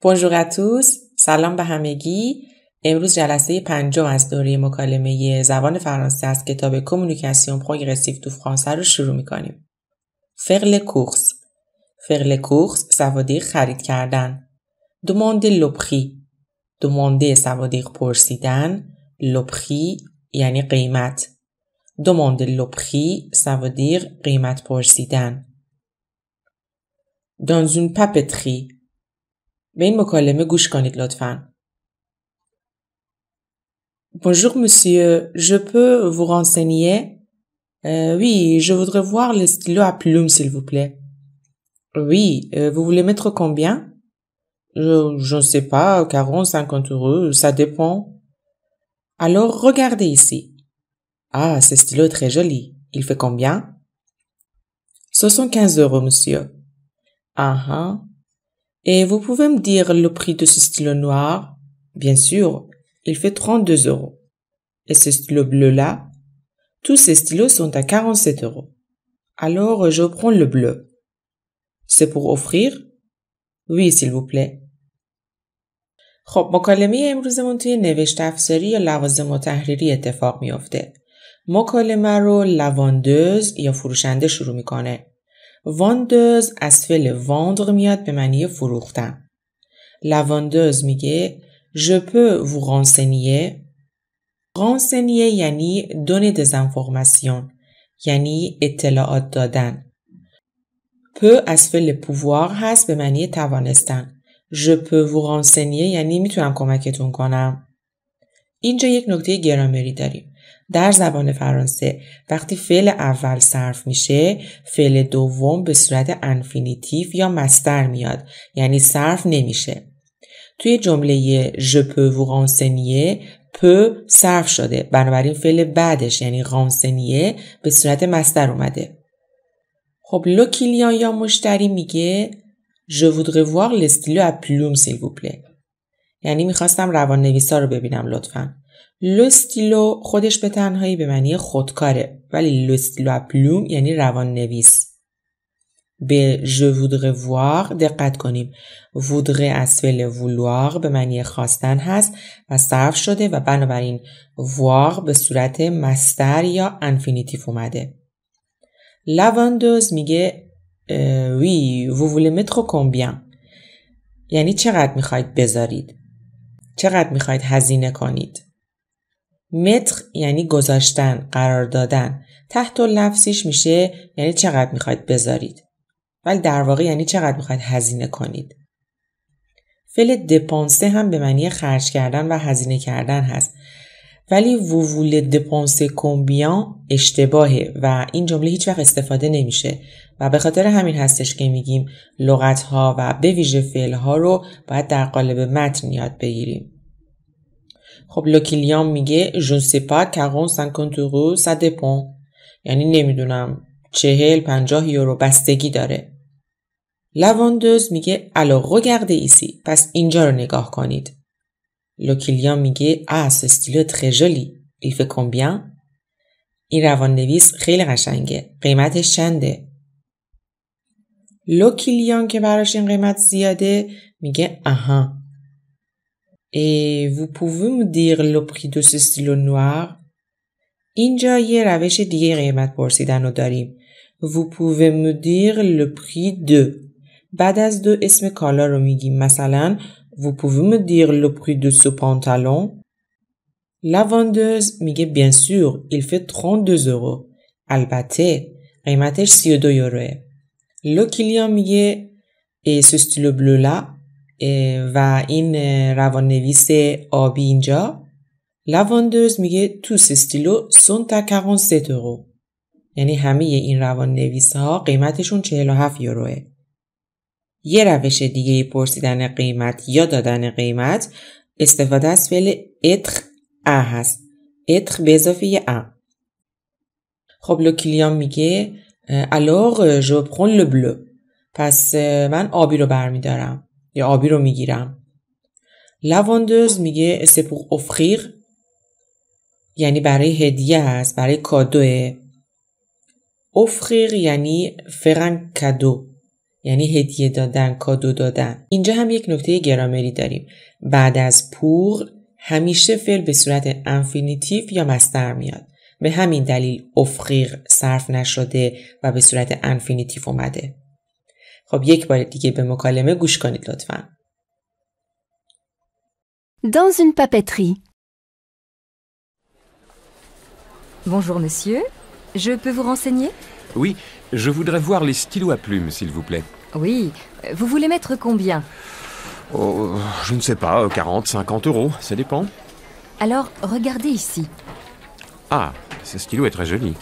Bonjour à tous. سلام به همگی. امروز جلسه پنجم از دوره مکالمه زبان فرانسه از کتاب Communication Progressive du Français رو شروع می‌کنیم. Faire les courses. Faire les courses ça veut dire خرید کردن. Demander le prix. Demander ça veut dire پرسیدن. Le prix یعنی قیمت. Demander le prix ça veut dire قیمت پرسیدن. Dans une papeterie. به این مکالمه گوش کنید لطفاً. Bonjour monsieur, je peux vous renseigner? Oui, je voudrais voir le stylo à plumes s'il vous plaît. Oui, vous voulez mettre combien? Je ne sais pas, 40, 50 euros, ça dépend. Alors regardez ici. Ah, ce stylo est très joli. Il fait combien? 75 euros monsieur. Ah. Et vous pouvez me dire le prix de ce stylo noir? Bien sûr, il fait 32 euros. Et ce stylo bleu-là? Tous ces stylos sont à 47 euros. Alors, je prends le bleu. C'est pour offrir? Oui, s'il vous plaît. خب مکالمه امروزمون توی نوشت افزاری یا لوازم و تحریری اتفاق میفته. مکالمه رو لواندوز یا فروشنده شروع میکنه. واندوز از فعل واندر میاد به معنی فروختن. لواندوز میگه Je peux vous renseigner. renseigner یعنی donner des informations یعنی اطلاعات دادن. peux از فعل pouvoir هست به معنی توانستن. Je peux vous renseigner یعنی میتونم کمکتون کنم. اینجا یک نکته گرامری داریم. در زبان فرانسه وقتی فعل اول صرف میشه فعل دوم به صورت انفینیتیو یا مصدر میاد یعنی صرف نمیشه. توی جمله je peux vous renseigner peux صرف شده بنابراین فعل بعدش یعنی renseigner به صورت مصدر اومده. خب لو کلیان یا مشتری میگه je voudrais voir le stylo à plumes s'il vous plaît یعنی میخواستم روان نویسا رو ببینم لطفاً. لو ستیلو خودش به تنهایی به معنی خودکاره ولی لو ستیلو à plumes یعنی روان نویس. به je voudrais voir دقت کنیم. voudrais از فعل vouloir به معنی خواستن هست و صرف شده و بنابراین voir به صورت مصدر یا انفینیتیو اومده. لاواندوز میگه oui vous voulez mettre combien یعنی چقدر میخواید بذارید. چقدر میخواید هزینه کنید. متر یعنی گذاشتن، قرار دادن. تحت لفظیش میشه یعنی چقدر میخواید بذارید. ولی در واقع یعنی چقدر میخواید هزینه کنید. فعل دپانسه هم به معنی خرج کردن و هزینه کردن هست. ولی vous voulez dépenser combien اشتباهه و این جمله هیچ وقت استفاده نمیشه و به خاطر همین هستش که میگیم لغت‌ها و به ویژه فعل‌ها رو باید در قالب متن یاد بگیریم. خب لو کلیان میگه je ne sais pas 40 50 euros ça dépend یعنی نمیدونم 40-50 یورو بستگی داره. لاواندوز میگه alors regardez ici پس اینجا رو نگاه کنید. لو کلیان میگه ah ce stylo est très joli il fait combien این روان نویس خیلی قشنگه قیمتش چنده؟ لو کلیان که براش این قیمت زیاده میگه aha et vous pouvez me dire le prix de ce stylo noir اینجا یه روش دیگه قیمت پرسیدن رو داریم. vous pouvez me dire le prix de بعد از دو اسم کالا رو میگیم. مثلا vous pouvez me dire le prix de ce pantalon La vendeuse میگه bien sûr il fait 32 euros البته قیمتش 32 یوروه. Le client میگه et ce stylo bleu là و این روان نویس آبی اینجا. La vendeuse میگه tous ces stylos sont à 47 euros یعنی همه این روان نویس ها قیمتشون 47 یوروه. یه روش دیگه پرسیدن قیمت یا دادن قیمت استفاده از فعل être هست. être به اضافه یه ا. خب لو کلیان میگه alors je prends le bleu پس من آبی رو برمیدارم یا آبی رو میگیرم. لاواندوز میگه c'est pour offrir یعنی برای هدیه هست برای کادوه. offrir یعنی faire un cadeau یعنی هدیه دادن، کادو دادن. اینجا هم یک نکته گرامری داریم. بعد از پور همیشه فعل به صورت انفینیتیو یا مصدر میاد. به همین دلیل افقیق صرف نشده و به صورت انفینیتیو اومده. خب یک بار دیگه به مکالمه گوش کنید لطفاً. Dans une papeterie. Bonjour monsieur, je peux vous renseigner? Oui, je voudrais voir les stylos à plumes, s'il vous plaît. Oui, vous voulez mettre combien? Oh, je ne sais pas, 40, 50 euros, ça dépend. Alors, regardez ici. Ah, ce stylo est très joli.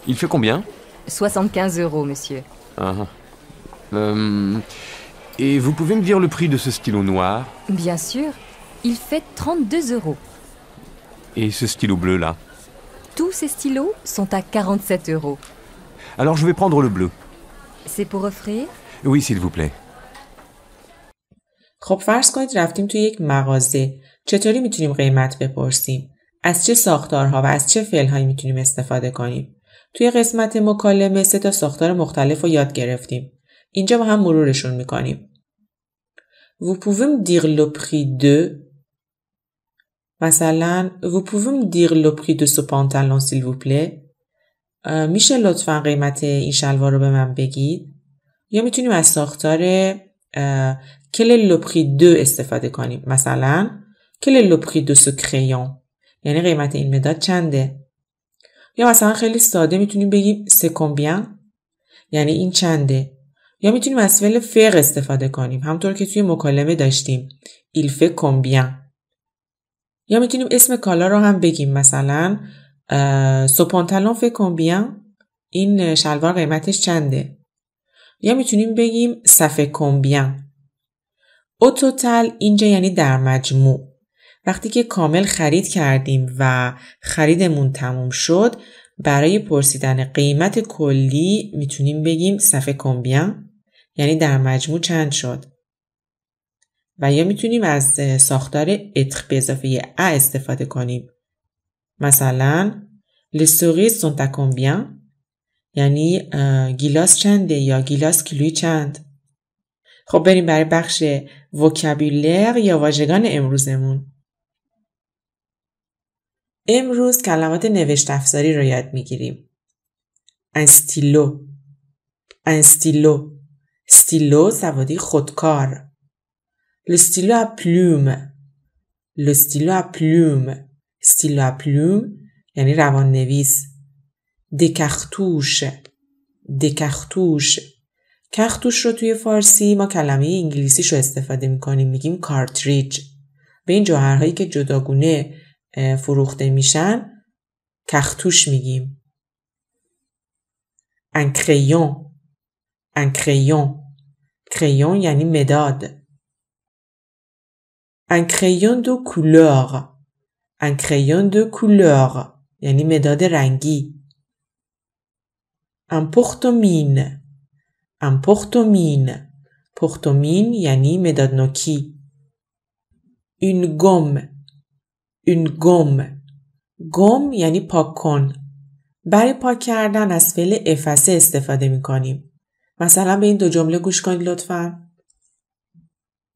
Il fait combien? 75 euros, monsieur. Ah. Et vous pouvez me dire le prix de ce stylo noir? Bien sûr, il fait 32 euros. Et ce stylo bleu là? Tous ces stylos sont à 47 euros. Alors je vais prendre le bleu. C'est pour offrir? Oui, s'il vous plaît. خب فرض کنید رفتیم توی یک مغازه. چطوری میتونیم قیمت بپرسیم؟ از چه ساختارها و از چه فعل‌هایی میتونیم استفاده کنیم؟ توی قسمت مکالمه 3 ساختار مختلف رو یاد گرفتیم. اینجا با هم مرورشون میکنیم. Vous pouvez me dire le prix de. مثلا Vous pouvez me dire le prix de ce pantalon s'il vous plaît. میشه لطفاً قیمت این شلوار رو به من بگید؟ یا میتونیم از ساختار quel est le prix de استفاده کنیم. مثلا quel est le prix de ce crayon. یعنی قیمت این مداد چنده؟ یا مثلا خیلی ساده میتونیم بگیم c'est combien. یعنی این چنده. یا میتونیم از فعل فعل استفاده کنیم همطور که توی مکالمه داشتیم il fait combien. یا میتونیم اسم کالا رو هم بگیم مثلا ce pantalon fait combien. این شلوار قیمتش چنده. یا میتونیم بگیم ça fait combien. au total اینجا یعنی در مجموع. وقتی که کامل خرید کردیم و خریدمون تموم شد برای پرسیدن قیمت کلی میتونیم بگیم ça fait combien. یعنی در مجموع چند شد. و یا میتونیم از ساختار être به اضافه ا استفاده کنیم. مثلا les cerises sont à combien. یعنی گیلاس چنده یا گیلاس کیلویی چند. خب بریم برای بخش وکابولر یا واژگان امروزمون. امروز کلمات نوشت افزاری رو یاد میگیریم. un stylo. un stylo. ستیلو سوادی خودکار. le stylo à plume. le stylo à plume. stylo à plume یعنی روان نویس. des cartouches. des cartouches. cartouche رو توی فارسی ما کلمه انگلیسیش رو استفاده میکنیم میگیم cartridge. به این جوهرهایی که جداگونه فروخته میشن cartouche میگیم. un crayon. un crayon. crayon یعنی مداد. un crayon de couleur. un crayon de couleur یعنی مداد رنگی. un porte-mine. un porte-mine. porte-mine یعنی مداد نوکی. une gomme. une gomme. gomme یعنی پاک کن. برای پاک کردن از فعل افسه استفاده می کنیم. مثلا به این دو جمله گوش کنید لطفاً.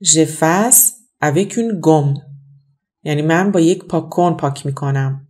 j'efface avec une gomme. یعنی من با یک پاکن پاک می کنم.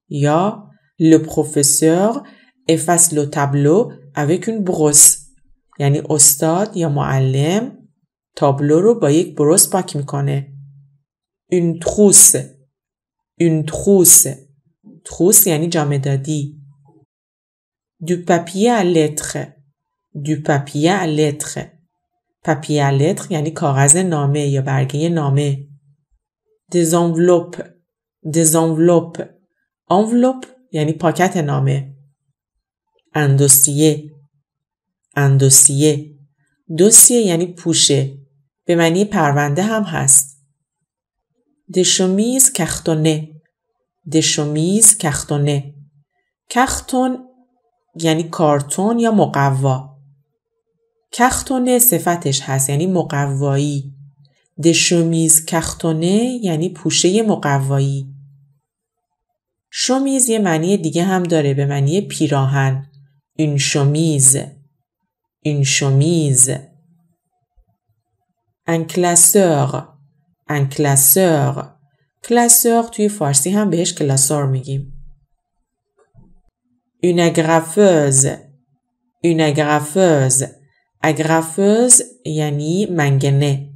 یا le professeur efface le tableau avec une brosse. یعنی استاد یا معلم تابلو رو با یک بروس پاک می کنه. une trousse. une trousse. trousse یعنی جامدادی. du papier à lettres. du papier à lettres. papier à lettres یعنی کاغذ نامه یا برگه نامه. des enveloppes. des enveloppes. enveloppe یعنی پاکت نامه. un dossier. un dossier. dossier یعنی پوشه. به معنی پرونده هم هست. des chemises cartonnées. des chemises cartonnées. carton یعنی کارتون یا مقوا. کارتونه صفتش هست یعنی مقوایی. des chemises cartonnées یعنی پوشه مقوایی. شمیز یه معنی دیگه هم داره به معنی پیراهن. une chemise. une chemise. un classeur un classeur classeur توی فارسی هم بهش کلاسور میگیم. une agrafeuse une agrafeuse agrafeuse یعنی منگنه.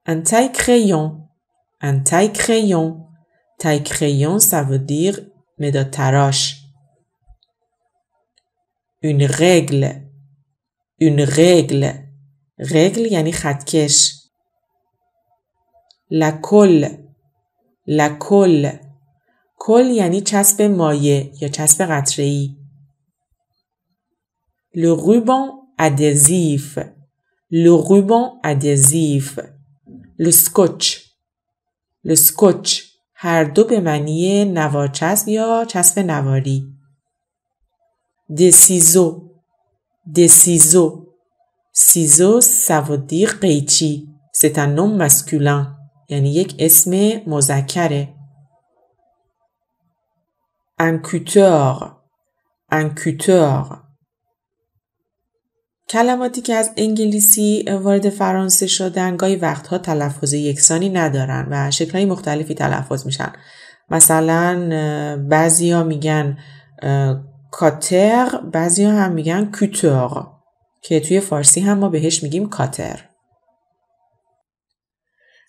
un taille crayon un taille crayon taille crayon ça veut dire مداد تراش. une règle une règle règle یعنی خطکش. la colle la colle کل یعنی چسب مایع یا چسب قطره‌ای. le ruban adhésif le ruban adhésif le scotch le scotch هر دو به معنی نوار چسب یا چسب نواری. des ciseaux des ciseaux ciseaux ça veut dire قیچی. c'est un nom masculin یعنی یک اسم مذکره. un cutter un cutter کلماتی که از انگلیسی وارد فرانسه شدن گاهی وقتها تلفظ یکسانی ندارن و شکل‌های مختلفی تلفظ میشن. مثلا بعضیا میگن کاتر بعضیا هم میگن کوتر که توی فارسی هم ما بهش میگیم کاتر.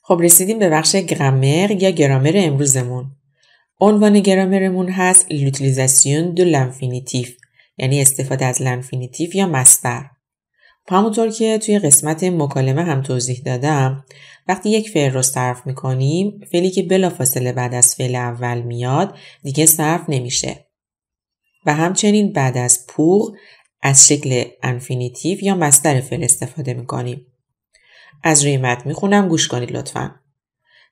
خب رسیدیم به بخش گرامر یا گرامر امروزمون. عنوان گرامرمون هست l'utilisation de l'infinitif یعنی استفاده از l'infinitif یا مصدر. همونطور که توی قسمت مکالمه هم توضیح دادم وقتی یک فعل رو صرف میکنیم فعلی که بلافاصله بعد از فعل اول میاد دیگه صرف نمیشه و همچنین بعد از pour از شکل انفینیتیو یا مصدر فعل استفاده میکنیم. از روی متن میخونم گوش کنید لطفاً.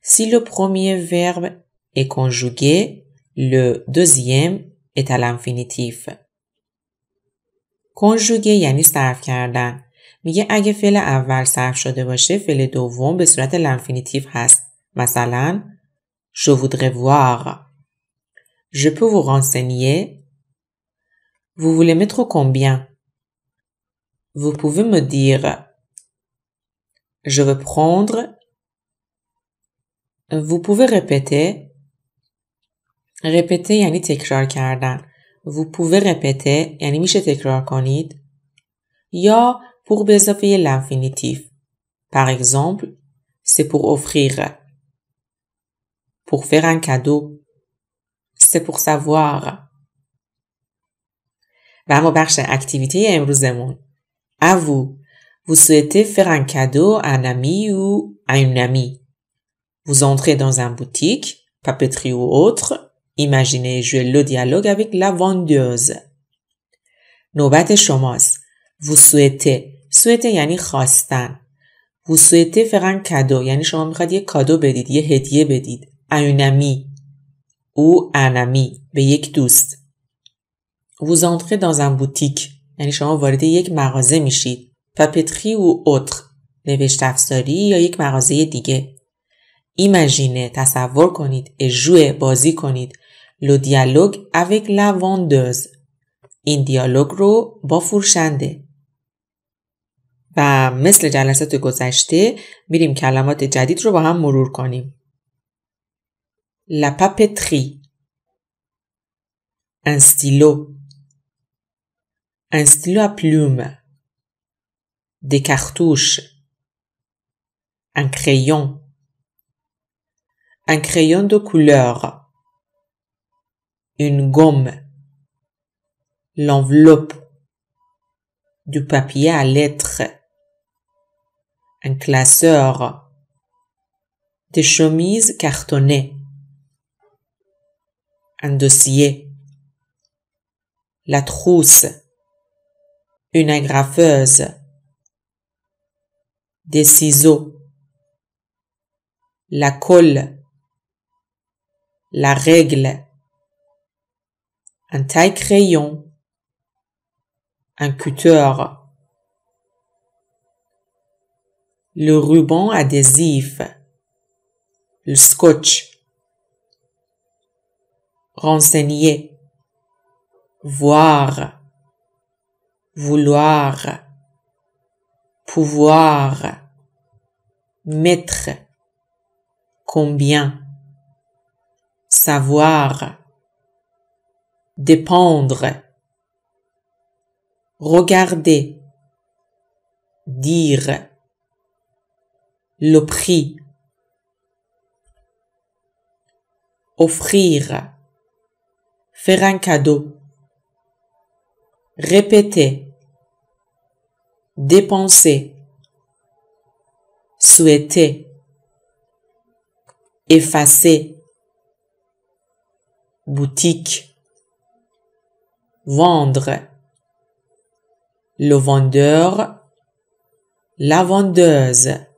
Si le premier verbe est conjugué, le deuxième est à l'infinitif. conjugué یعنی صرف کردن. میگه اگه فعل اول صرف شده باشه فعل دوم به صورت l'infinitif هست. مثلا je voudrais voir. Je peux vous renseigner. Vous voulez mettre combien? Vous pouvez me dire. Je veux prendre. Vous pouvez répéter. répéter یعنی تکرار کردن. Vous pouvez répéter یعنی میشه تکرار کنید. یا pour به اضافه l'infinitif. Par exemple, c'est pour offrir. Pour faire un cadeau. C'est pour savoir. و اما بخش اکتیویته امروزمون. À vous. Vous souhaitez faire un cadeau à un ami ou à une amie. Vous entrez dans un boutique, papeterie ou autre. Imaginez jouer le dialogue avec la vendeuse. نوبت شماست. Vous souhaitez. souhaiter یعنی خواستن. Vous souhaitez faire un cadeau یعنی شما میخواد یه کادو بدید، یه هدیه بدید. À une amie ou à un ami به یک دوست. Vous entrez dans un boutique یعنی شما وارد یک مغازه میشید. Papeterie ou autre نوشت افزاری یا یک مغازه دیگه. Imaginez تصور کنید. Et jouer بازی کنید. Le dialogue avec la vendeuse. این دیالوگ رو با فروشنده. و مثل جلسات گذشته میریم کلمات جدید رو با هم مرور کنیم. La papeterie. Un stylo. Un stylo à plumes. Des cartouches. Un crayon. Un crayon de couleur. Une gomme. L'enveloppe. Du papier à lettres. Un classeur. Des chemises cartonnées. Un dossier. La trousse. Une agrafeuse. Des ciseaux. La colle. La règle. Un taille-crayon. Un cutter. Le ruban adhésif. Le scotch. Renseigner. Voir. Vouloir. pouvoir, mettre, combien, savoir, dépendre, regarder, dire, le prix, offrir, faire un cadeau, répéter, dépenser, souhaiter, effacer, boutique, vendre, le vendeur, la vendeuse.